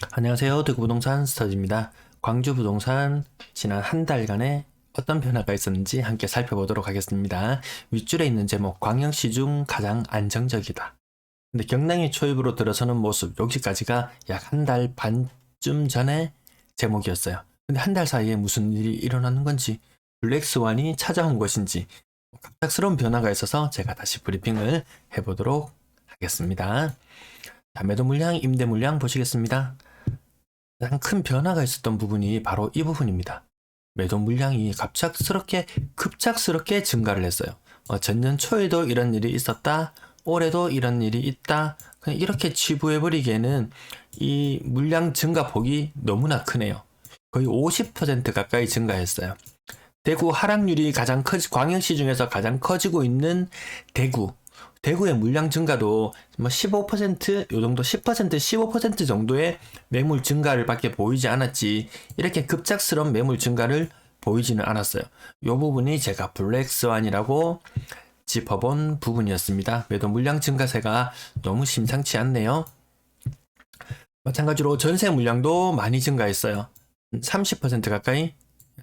안녕하세요. 대구부동산 스터디입니다. 광주 부동산 지난 한 달간의 어떤 변화가 있었는지 함께 살펴보도록 하겠습니다. 윗줄에 있는 제목, 광역시 중 가장 안정적이다. 근데 경량이 초입으로 들어서는 모습, 여기까지가 약 한 달 반쯤 전의 제목이었어요. 근데 한 달 사이에 무슨 일이 일어나는 건지, 블랙스완이 찾아온 것인지, 갑작스러운 변화가 있어서 제가 다시 브리핑을 해보도록 하겠습니다. 자, 매도 물량, 임대 물량 보시겠습니다. 가장 큰 변화가 있었던 부분이 바로 이 부분입니다. 매도 물량이 급작스럽게 증가를 했어요. 전년 초에도 이런 일이 있었다. 올해도 이런 일이 있다. 그냥 이렇게 치부해버리기에는 이 물량 증가폭이 너무나 크네요. 거의 50% 가까이 증가했어요. 대구 하락률이 광역시 중에서 가장 커지고 있는 대구의 물량 증가도 뭐 15%, 요 정도 10%, 15% 정도의 매물 증가를 밖에 보이지 않았지, 이렇게 급작스러운 매물 증가를 보이지는 않았어요. 요 부분이 제가 블랙스완이라고 짚어본 부분이었습니다. 매도 물량 증가세가 너무 심상치 않네요. 마찬가지로 전세 물량도 많이 증가했어요. 30% 가까이,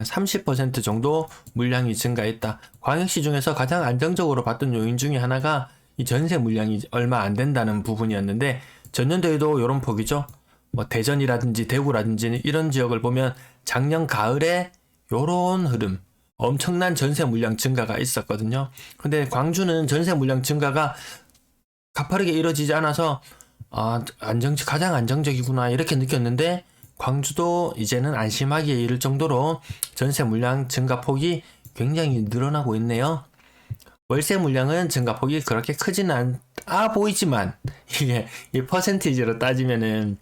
30% 정도 물량이 증가했다. 광역시 중에서 가장 안정적으로 봤던 요인 중에 하나가 이 전세 물량이 얼마 안 된다는 부분이었는데, 전년도에도 이런 폭이죠. 뭐 대전이라든지 대구라든지 이런 지역을 보면 작년 가을에 요런 흐름, 엄청난 전세 물량 증가가 있었거든요. 근데 광주는 전세 물량 증가가 가파르게 이루어지지 않아서 가장 안정적이구나 이렇게 느꼈는데, 광주도 이제는 안심하기에 이를 정도로 전세 물량 증가폭이 굉장히 늘어나고 있네요. 월세 물량은 증가폭이 그렇게 크지는 않아 보이지만, 이게 이 퍼센티지로 따지면은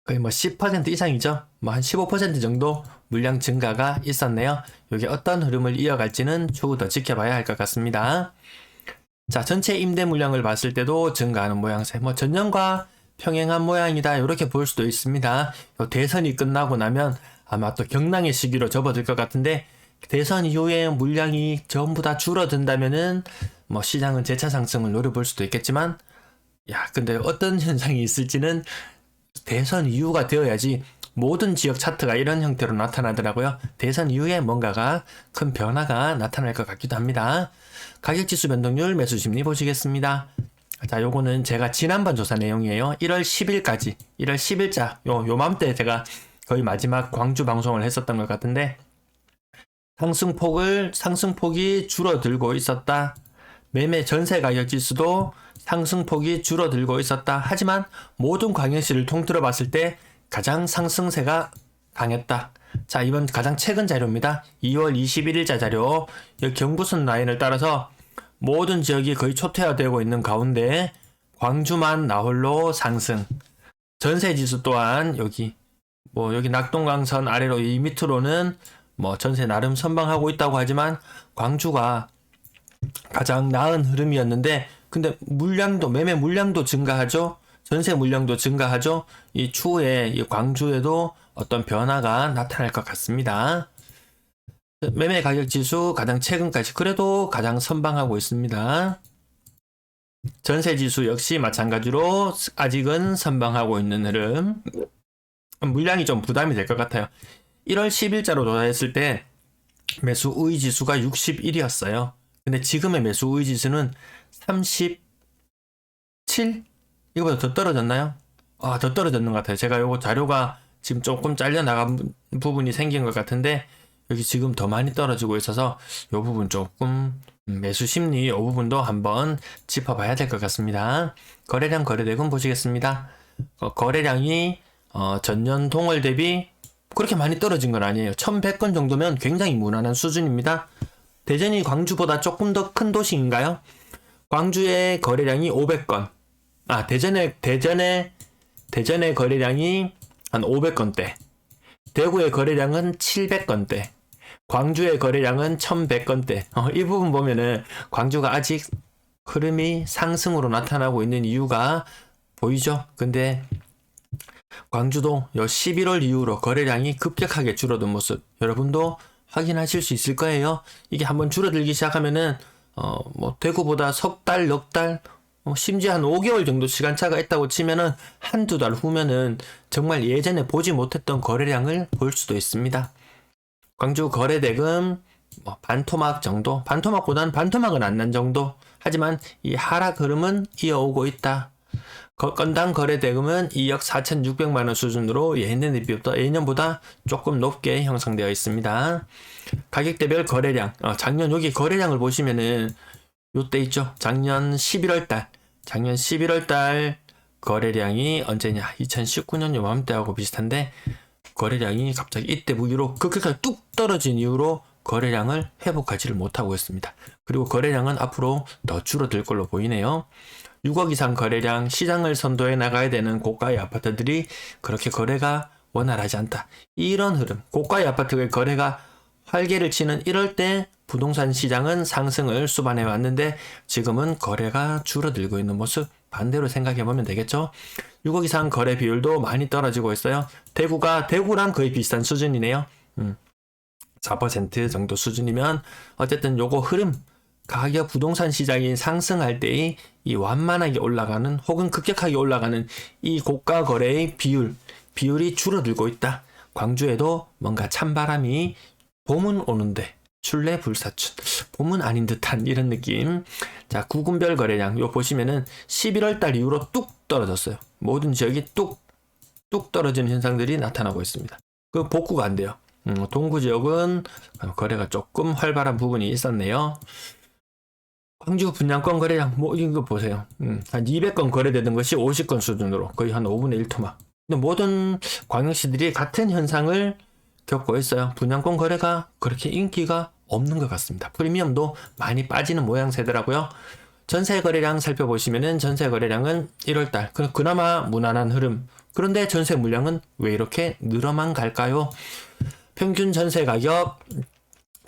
거의 뭐 10% 이상이죠. 뭐 한 15% 정도 물량 증가가 있었네요. 이게 어떤 흐름을 이어갈지는 추후 더 지켜봐야 할 것 같습니다. 자, 전체 임대 물량을 봤을 때도 증가하는 모양새, 뭐 전년과 평행한 모양이다 이렇게 볼 수도 있습니다. 대선이 끝나고 나면 아마 또 경랑의 시기로 접어들 것 같은데, 대선 이후에 물량이 전부 다 줄어든다면은 뭐 시장은 재차 상승을 노려볼 수도 있겠지만, 근데 어떤 현상이 있을지는 대선 이후가 되어야지 모든 지역 차트가 이런 형태로 나타나더라고요. 대선 이후에 뭔가가 큰 변화가 나타날 것 같기도 합니다. 가격지수 변동률, 매수 심리 보시겠습니다. 자, 요거는 제가 지난번 조사 내용이에요. 1월 10일까지, 1월 10일자, 요맘때 제가 거의 마지막 광주 방송을 했었던 것 같은데, 상승폭이 줄어들고 있었다. 매매 전세 가격 지수도 상승폭이 줄어들고 있었다. 하지만 모든 광역시를 통틀어 봤을 때 가장 상승세가 강했다. 자, 이번 가장 최근 자료입니다. 2월 21일자 자료. 여기 경부선 라인을 따라서 모든 지역이 거의 초토화되고 있는 가운데 광주만 나홀로 상승. 전세 지수 또한 여기 낙동강선 아래로 이 밑으로는 뭐 전세 나름 선방하고 있다고 하지만 광주가 가장 나은 흐름이었는데, 근데 매매 물량도 증가하죠. 전세 물량도 증가하죠. 이 추후에 이 광주에도 어떤 변화가 나타날 것 같습니다. 매매 가격 지수 가장 최근까지 그래도 가장 선방하고 있습니다. 전세 지수 역시 마찬가지로 아직은 선방하고 있는 흐름. 물량이 좀 부담이 될 것 같아요. 1월 10일자로 조사했을 때 매수 우위 지수가 61이었어요. 근데 지금의 매수 우위 지수는 37? 이거보다 더 떨어졌나요? 더 떨어졌는 것 같아요. 제가 요거 자료가 지금 조금 잘려나간 부분이 생긴 것 같은데, 여기 지금 더 많이 떨어지고 있어서 요 부분 조금 매수 심리, 요 부분도 한번 짚어봐야 될 것 같습니다. 거래량, 거래대금 보시겠습니다. 거래량이 전년 동월 대비 그렇게 많이 떨어진 건 아니에요. 1100건 정도면 굉장히 무난한 수준입니다. 대전이 광주보다 조금 더 큰 도시인가요? 광주의 거래량이 500건. 대전의 거래량이 한 500건대. 대구의 거래량은 700건대. 광주의 거래량은 1100건대. 이 부분 보면은 광주가 아직 흐름이 상승으로 나타나고 있는 이유가 보이죠? 근데 광주도 11월 이후로 거래량이 급격하게 줄어든 모습 여러분도 확인하실 수 있을 거예요. 이게 한번 줄어들기 시작하면은 대구보다 석 달, 넉 달, 심지어 한 5개월 정도 시간차가 있다고 치면은 한두 달 후면은 정말 예전에 보지 못했던 거래량을 볼 수도 있습니다. 광주 거래대금 반토막 정도, 반토막보다는 반토막은 안 난 정도. 하지만 이 하락 흐름은 이어오고 있다. 건당 거래대금은 2억 4,600만원 수준으로 예년보다 조금 높게 형성되어 있습니다. 가격대별 거래량, 작년 여기 거래량을 보시면은 요때 있죠. 작년 11월 달 거래량이 언제냐? 2019년 요맘때하고 비슷한데 거래량이 갑자기 이때 무기로 급격하게 뚝 떨어진 이후로 거래량을 회복하지를 못하고 있습니다. 그리고 거래량은 앞으로 더 줄어들 걸로 보이네요. 6억 이상 거래량, 시장을 선도해 나가야 되는 고가의 아파트들이 그렇게 거래가 원활하지 않다. 이런 흐름, 고가의 아파트의 거래가 활개를 치는 이럴 때 부동산 시장은 상승을 수반해 왔는데 지금은 거래가 줄어들고 있는 모습 반대로 생각해 보면 되겠죠. 6억 이상 거래 비율도 많이 떨어지고 있어요. 대구랑 거의 비슷한 수준이네요. 4% 정도 수준이면 어쨌든 요거 흐름, 가격 부동산 시장이 상승할 때의 이 완만하게 올라가는 혹은 급격하게 올라가는 이 고가 거래의 비율이 줄어들고 있다. 광주에도 뭔가 찬바람이 봄은 오는데 출래불사춘, 봄은 아닌 듯한 이런 느낌. 자, 구군별 거래량 요 보시면은 11월 달 이후로 뚝 떨어졌어요. 모든 지역이 뚝 떨어지는 현상들이 나타나고 있습니다. 그 복구가 안 돼요. 동구 지역은 거래가 조금 활발한 부분이 있었네요. 광주 분양권 거래량 이거 보세요. 한 200건 거래되던 것이 50건 수준으로 거의 한 5분의 1 토막. 근데 모든 광역시들이 같은 현상을 겪고 있어요. 분양권 거래가 그렇게 인기가 없는 것 같습니다. 프리미엄도 많이 빠지는 모양새더라고요. 전세 거래량 살펴보시면은 전세 거래량은 1월달 그나마 무난한 흐름. 그런데 전세 물량은 왜 이렇게 늘어만 갈까요? 평균 전세 가격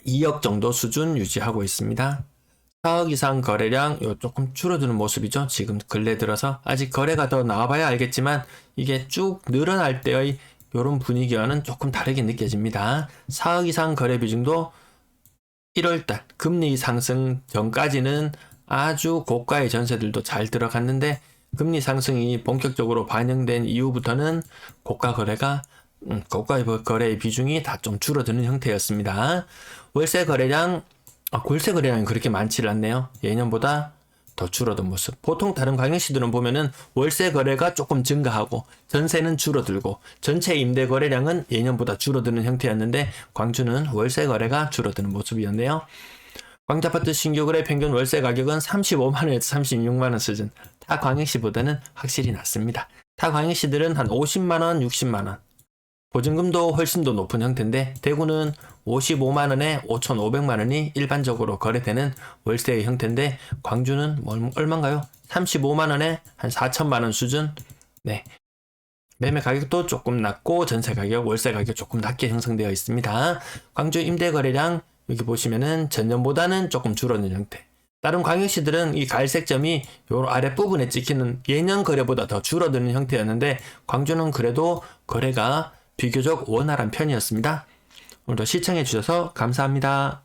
2억 정도 수준 유지하고 있습니다. 4억 이상 거래량 조금 줄어드는 모습이죠. 지금 근래 들어서 아직 거래가 더 나와봐야 알겠지만 이게 쭉 늘어날 때의 이런 분위기와는 조금 다르게 느껴집니다. 4억 이상 거래 비중도 1월달 금리 상승 전까지는 아주 고가의 전세들도 잘 들어갔는데 금리 상승이 본격적으로 반영된 이후부터는 고가의 거래의 비중이 다 좀 줄어드는 형태였습니다. 월세 거래량이 그렇게 많지를 않네요. 예년보다 더 줄어든 모습. 보통 다른 광역시들은 보면은 월세 거래가 조금 증가하고 전세는 줄어들고 전체 임대 거래량은 예년보다 줄어드는 형태였는데 광주는 월세 거래가 줄어드는 모습이었네요. 광주 아파트 신규 거래 평균 월세 가격은 35만원에서 36만원 수준. 타 광역시보다는 확실히 낮습니다. 타 광역시들은 한 50만원, 60만원. 보증금도 훨씬 더 높은 형태인데 대구는 55만원에 5,500만원이 일반적으로 거래되는 월세의 형태인데 광주는 얼마인가요? 35만원에 한 4천만원 수준. 네, 매매 가격도 조금 낮고 전세 가격, 월세 가격 조금 낮게 형성되어 있습니다. 광주 임대 거래량 여기 보시면은 전년보다는 조금 줄어든 형태. 다른 광역시들은 이 갈색점이 요 아랫부분에 찍히는 예년 거래보다 더 줄어드는 형태였는데 광주는 그래도 거래가 비교적 원활한 편이었습니다. 오늘도 시청해 주셔서 감사합니다.